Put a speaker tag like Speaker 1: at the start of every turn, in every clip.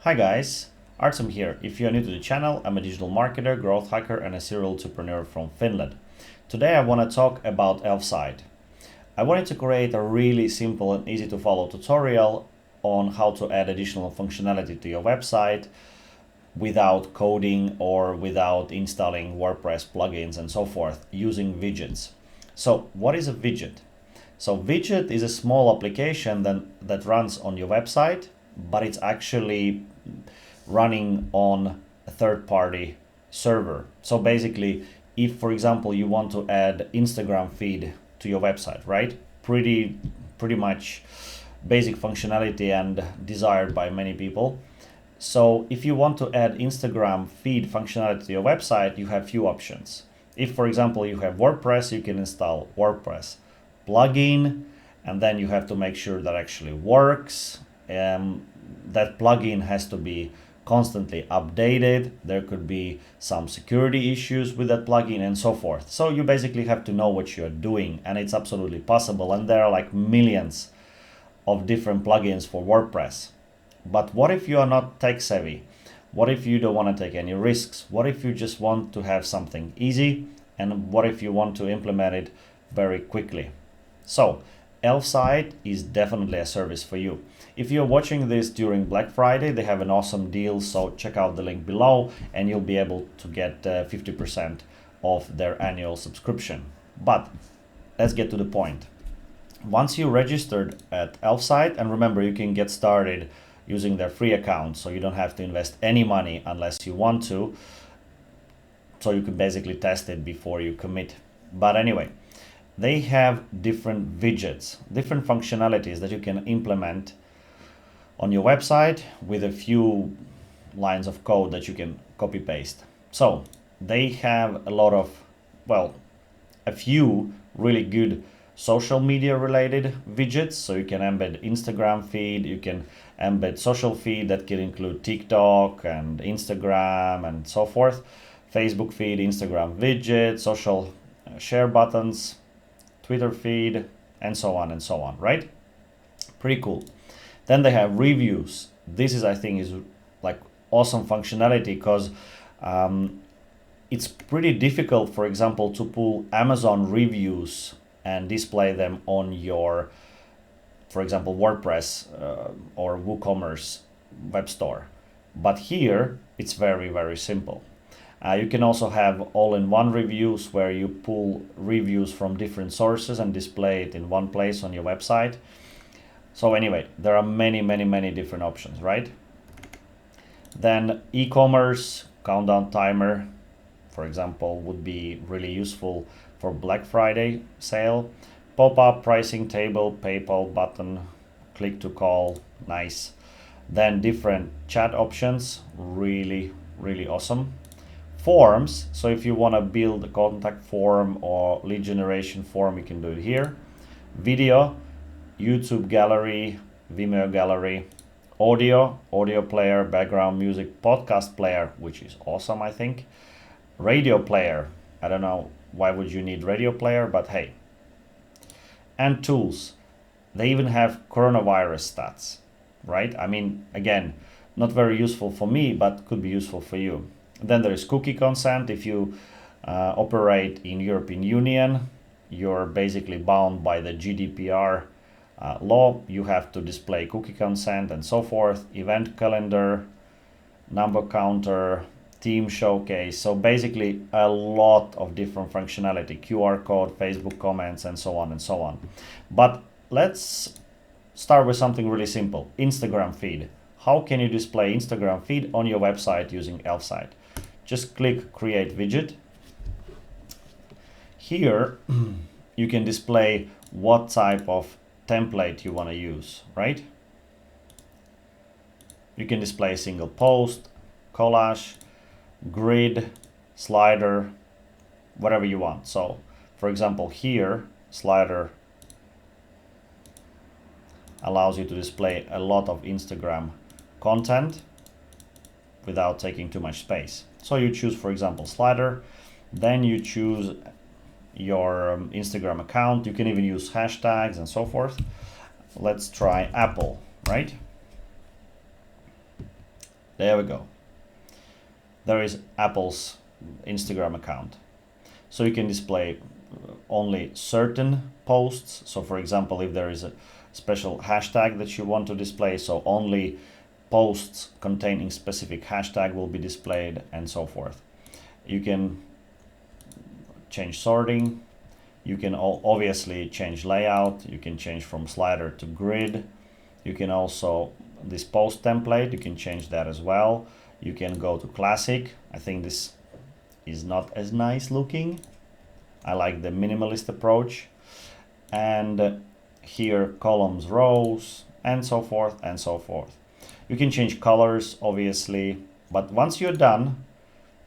Speaker 1: Hi guys, Artem here. If you are new to the channel, I'm a digital marketer, growth hacker and a serial entrepreneur from Finland. Today I want to talk about Elfsight. I wanted to create a really simple and easy to follow tutorial on how to add additional functionality to your website without coding or without installing WordPress plugins and so forth using widgets. So what is a widget? So widget is a small application that runs on your website, but it's actually running on a third-party server. So basically, if for example you want to add Instagram feed to your website, right? Pretty much basic functionality and desired by many people. So if you want to add Instagram feed functionality to your website, you have few options. If for example you have WordPress, you can install WordPress plugin, and then you have to make sure that actually works. That plugin has to be constantly updated. There could be some security issues with that plugin and so forth. So you basically have to know what you're doing, and it's absolutely possible. And there are like millions of different plugins for WordPress. But what if you are not tech savvy? What if you don't want to take any risks? What if you just want to have something easy? And what if you want to implement it very quickly? So Elfsight is definitely a service for you. If you're watching this during Black Friday, they have an awesome deal, so check out the link below and you'll be able to get 50% of their annual subscription. But let's get to the point. Once you registered at Elfsight, and remember you can get started using their free account, so you don't have to invest any money unless you want to, so you can basically test it before you commit. But anyway, they have different widgets, different functionalities that you can implement on your website with a few lines of code that you can copy paste. So they have a lot of, well, a few really good social media related widgets. So you can embed Instagram feed, you can embed social feed that can include TikTok and Instagram and so forth, Facebook feed, Instagram widget, social share buttons, Twitter feed, and so on, right? Pretty cool. Then they have reviews. This is, I think, is like awesome functionality because it's pretty difficult, for example, to pull Amazon reviews and display them on your, for example, WordPress or WooCommerce web store. But here it's very, very simple. You can also have all-in-one reviews where you pull reviews from different sources and display it in one place on your website. So anyway, there are many different options, right? Then e-commerce countdown timer, for example, would be really useful for Black Friday sale. Pop-up pricing table, PayPal button, click to call, nice. Then different chat options, really awesome. Forms, so if you want to build a contact form or lead generation form, you can do it here. Video, YouTube gallery, Vimeo gallery. Audio player, background music, podcast player, which is awesome, I think. Radio player, I don't know why would you need radio player, but hey. And tools, they even have coronavirus stats, right? I mean, again, not very useful for me, but could be useful for you. Then there is cookie consent. If you operate in European Union, you're basically bound by the GDPR law. You have to display cookie consent and so forth. Event calendar, number counter, team showcase. So basically a lot of different functionality, QR code, Facebook comments, and so on. But let's start with something really simple. Instagram feed. How can you display Instagram feed on your website using Elfsight? Just click create widget. Here you can display what type of template you want to use, right? You can display a single post, collage, grid, slider, whatever you want. So for example, here slider allows you to display a lot of Instagram content without taking too much space. So you choose, for example, slider, then you choose your Instagram account. You can even use hashtags and so forth. Let's try Apple, right? There we go. There is Apple's Instagram account. So you can display only certain posts. So for example, if there is a special hashtag that you want to display, so only posts containing specific hashtag will be displayed, and so forth. You can change sorting. You can obviously change layout. You can change from slider to grid. You can also, this post template, you can change that as well. You can go to classic. I think this is not as nice looking. I like the minimalist approach. And here columns, rows, and so forth and so forth. You can change colors, obviously, but once you're done,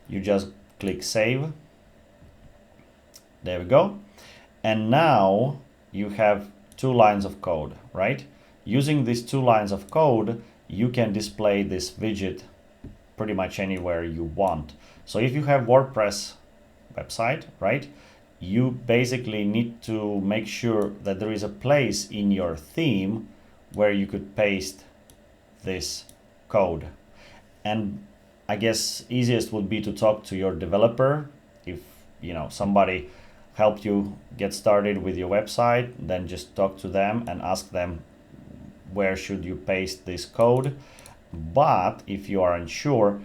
Speaker 1: you just click save. There we go. And now you have 2 lines of code, right? Using these 2 lines of code, you can display this widget pretty much anywhere you want. So if you have WordPress website, right, you basically need to make sure that there is a place in your theme where you could paste this code. And I guess easiest would be to talk to your developer. If somebody helped you get started with your website, then just talk to them and ask them where should you paste this code. But if you are unsure,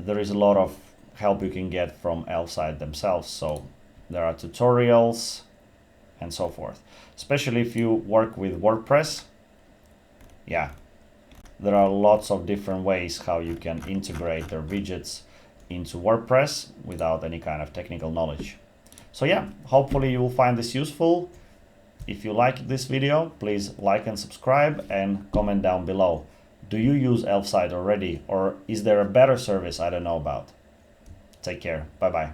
Speaker 1: there is a lot of help you can get from Elfsight themselves. So there are tutorials and so forth. Especially if you work with WordPress, yeah, there are lots of different ways how you can integrate their widgets into WordPress without any kind of technical knowledge. So yeah, hopefully you will find this useful. If you like this video, please like and subscribe and comment down below. Do you use Elfsight already, or is there a better service I don't know about? Take care. Bye bye.